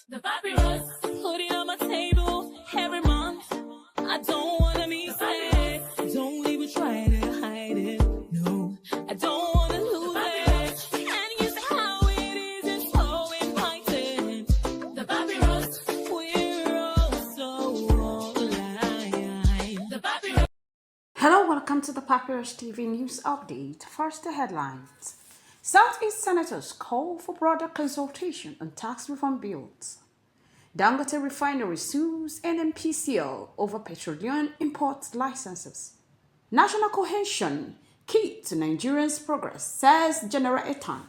The papyrus, putting on my table every month. I don't wanna be sad. Don't even try to hide it. No, I don't wanna lose it. And you see how it is, it's so inviting. The papyrus, we're all so alive. The papyrus. Hello, welcome to the Papyrus TV News Update. First, the headlines. Southeast senators call for broader consultation on tax reform bills. Dangote refinery sues NNPCL over petroleum import licenses. National cohesion key to Nigeria's progress, says General Etan.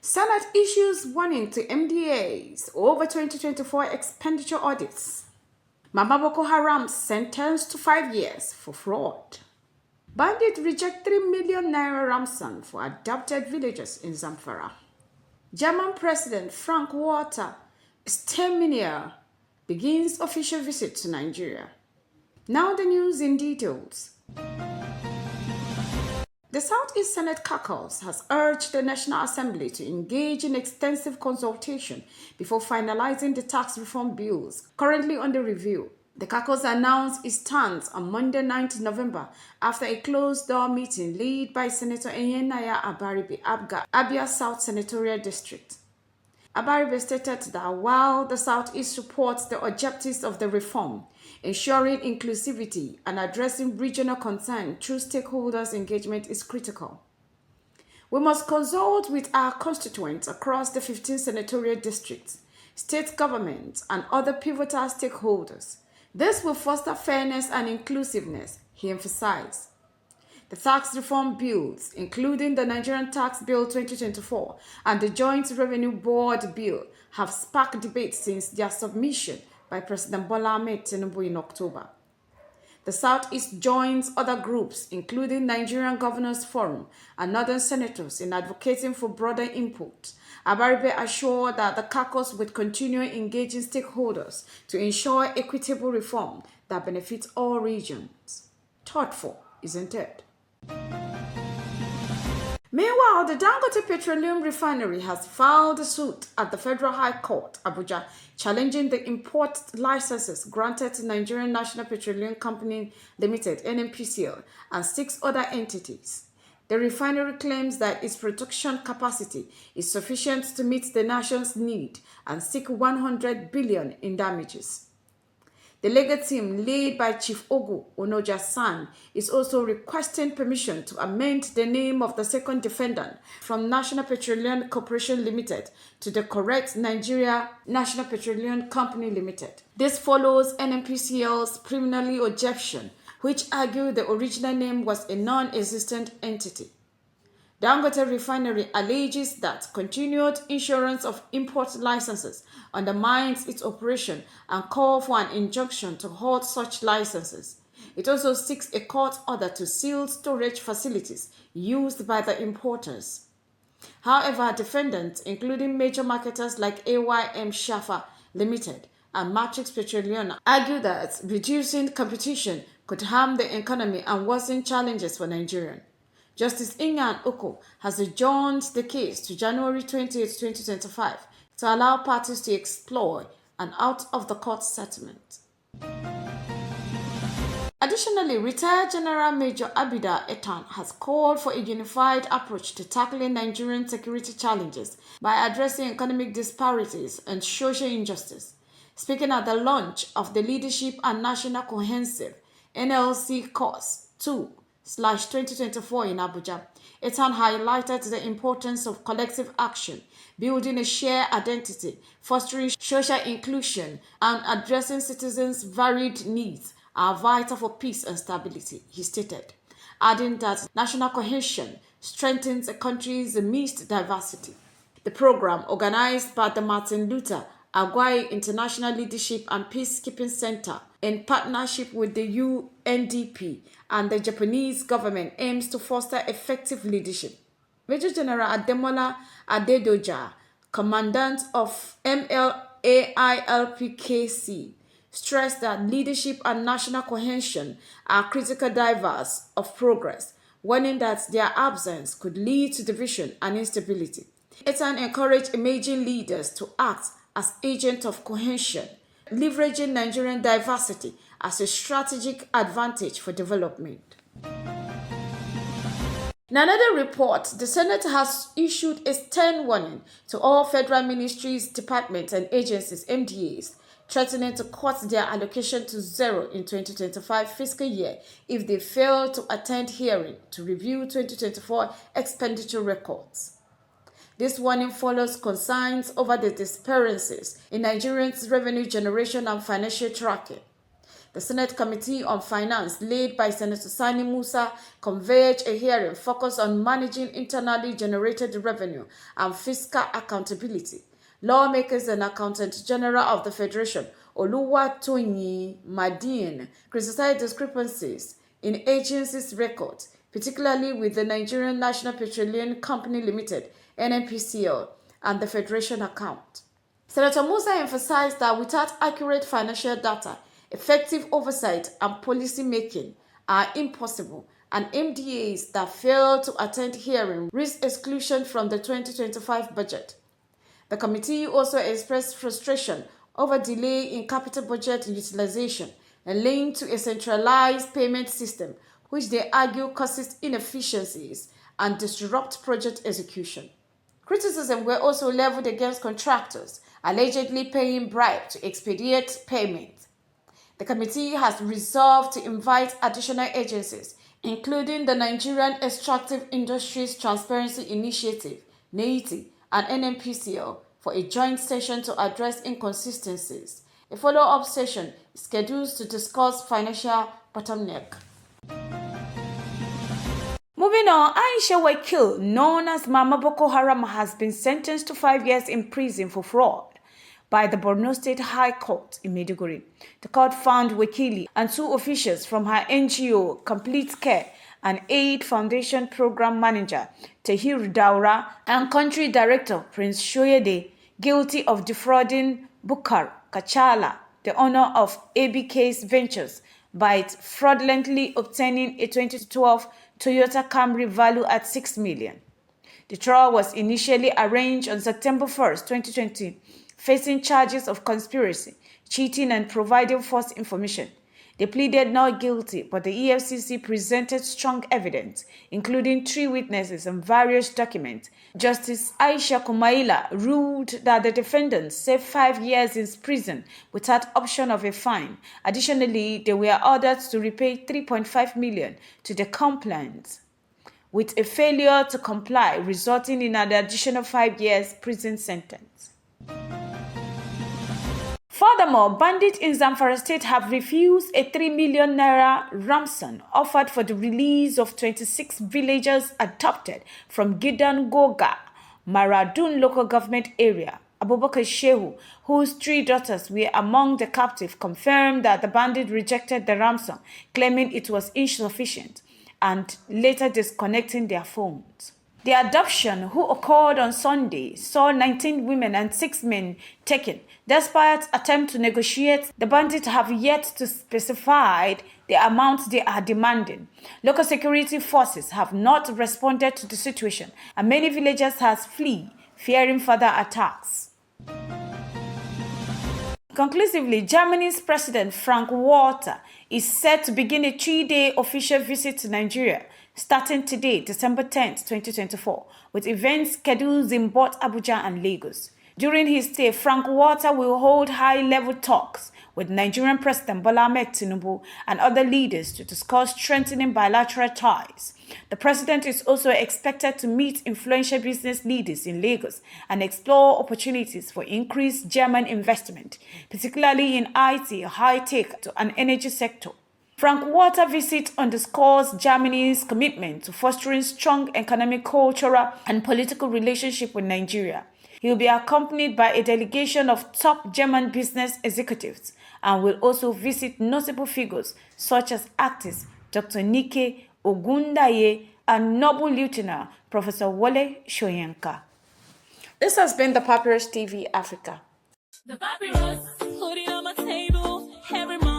Senate issues warning to MDAs over 2024 expenditure audits. Mama Boko Haram sentenced to 5 years for fraud. Bandit reject 3 million naira ransom for adopted villagers in Zamfara. German President Frank Walter Steinmeier begins official visit to Nigeria. Now the news in details. The Southeast Senate caucus has urged the National Assembly to engage in extensive consultation before finalizing the tax reform bills currently under review. The caucus announced its stance on Monday, 9th November, after a closed-door meeting led by Senator Enyenaya Abaribe Abga, Abia South Senatorial District. Abaribe stated that while the Southeast supports the objectives of the reform, ensuring inclusivity and addressing regional concerns through stakeholders' engagement is critical. We must consult with our constituents across the 15 senatorial districts, state governments, and other pivotal stakeholders. This will foster fairness and inclusiveness, he emphasized. The tax reform bills, including the Nigerian Tax Bill 2024 and the Joint Revenue Board Bill, have sparked debate since their submission by President Bola Ahmed Tinubu in October. The Southeast joins other groups, including Nigerian Governors Forum and Northern Senators, in advocating for broader input. Abaribe assured that the caucus would continue engaging stakeholders to ensure equitable reform that benefits all regions. Thoughtful, isn't it? Meanwhile, the Dangote Petroleum Refinery has filed a suit at the Federal High Court, Abuja, challenging the import licenses granted to Nigerian National Petroleum Company Limited, NNPCL, and 6 other entities. The refinery claims that its production capacity is sufficient to meet the nation's need and seek 100 billion in damages. The legal team, led by Chief Ogu Onoja-san, is also requesting permission to amend the name of the second defendant from National Petroleum Corporation Limited to the correct Nigeria National Petroleum Company Limited. This follows NNPCL's preliminary objection, which argued the original name was a non-existent entity. Dangote Refinery alleges that continued insurance of import licenses undermines its operation and calls for an injunction to halt such licenses. It also seeks a court order to seal storage facilities used by the importers. However, defendants, including major marketers like AYM Shafa Limited and Matrix Petroleum, argue that reducing competition could harm the economy and worsen challenges for Nigeria. Justice Ingan Oko has adjourned the case to January 28, 2025 to allow parties to explore an out-of-the-court settlement. Additionally, retired General Major Abida Etan has called for a unified approach to tackling Nigerian security challenges by addressing economic disparities and social injustice. Speaking at the launch of the Leadership and National Comprehensive NLC Course 2/2024 in Abuja, Etan highlighted the importance of collective action, building a shared identity, fostering social inclusion, and addressing citizens' varied needs are vital for peace and stability, he stated, adding that national cohesion strengthens a country's mixed diversity. The program, organized by the Martin Luther Agwai International Leadership and Peacekeeping Center in partnership with the UNDP and the Japanese government, aims to foster effective leadership. Major General Ademola Adedoja, Commandant of MLAILPKC, stressed that leadership and national cohesion are critical drivers of progress, warning that their absence could lead to division and instability. Etan encouraged emerging leaders to act as agent of cohesion, leveraging Nigerian diversity as a strategic advantage for development. In another report, the Senate has issued a stern warning to all federal ministries, departments, and agencies, MDAs, threatening to cut their allocation to zero in 2025 fiscal year if they fail to attend hearing to review 2024 expenditure records. This warning follows concerns over the discrepancies in Nigerians' revenue generation and financial tracking. The Senate Committee on Finance, led by Senator Sani Musa, convened a hearing focused on managing internally generated revenue and fiscal accountability. Lawmakers and Accountant General of the Federation, Oluwatoyin Madin, criticized discrepancies in agencies' records, particularly with the Nigerian National Petroleum Company Limited, NNPCL, and the Federation account. Senator Musa emphasized that without accurate financial data, effective oversight and policy making are impossible, and MDAs that fail to attend hearing risk exclusion from the 2025 budget. The committee also expressed frustration over delay in capital budget utilization and linked to a centralized payment system, which they argue causes inefficiencies and disrupts project execution. Criticism were also leveled against contractors allegedly paying bribes to expedite payment. The committee has resolved to invite additional agencies, including the Nigerian Extractive Industries Transparency Initiative, NEITI, and NNPCL, for a joint session to address inconsistencies. A follow-up session is scheduled to discuss financial bottleneck. Moving on, Aisha Wakil, known as Mama Boko Haram, has been sentenced to 5 years in prison for fraud by the Borno State High Court in Maiduguri. The court found Wakili and 2 officials from her NGO, Complete Care and Aid Foundation Program Manager, Tahir Daura, and Country Director, Prince Shoyede, guilty of defrauding Bukar Kachala, the owner of ABK's Ventures, by fraudulently obtaining a 2012 Toyota Camry valued at $6 million. The trial was initially arranged on September 1, 2020, facing charges of conspiracy, cheating, and providing false information. They pleaded not guilty, but the EFCC presented strong evidence, including 3 witnesses and various documents. Justice Aisha Kumaila ruled that the defendants served 5 years in prison without option of a fine. Additionally, they were ordered to repay $3.5 million to the complainants, with a failure to comply resulting in an additional 5 years prison sentence. Furthermore, bandits in Zamfara State have refused a 3 million naira ransom offered for the release of 26 villagers adopted from Gidan Goga, Maradun local government area. Abubakar Shehu, whose 3 daughters were among the captive, confirmed that the bandit rejected the ransom, claiming it was insufficient, and later disconnecting their phones. The adoption, who occurred on Sunday, saw 19 women and 6 men taken. Despite attempt to negotiate, the bandits have yet to specify the amount they are demanding. Local security forces have not responded to the situation, and many villagers have fled, fearing further attacks. Conclusively, Germany's President Frank Walter is set to begin a 3-day official visit to Nigeria, starting today, December 10, 2024, with events scheduled in both Abuja and Lagos. During his stay, Frank Walter will hold high-level talks with Nigerian President Bola Ahmed Tinubu and other leaders to discuss strengthening bilateral ties. The president is also expected to meet influential business leaders in Lagos and explore opportunities for increased German investment, particularly in IT, high-tech, and energy sector. Frank Walter's visit underscores Germany's commitment to fostering strong economic, cultural, and political relationships with Nigeria. He will be accompanied by a delegation of top German business executives and will also visit notable figures such as actress Dr. Nike Ogundaye and Noble Lieutenant Professor Wole Soyinka. This has been the Papyrus TV Africa. The papyrus, put it on my table every month.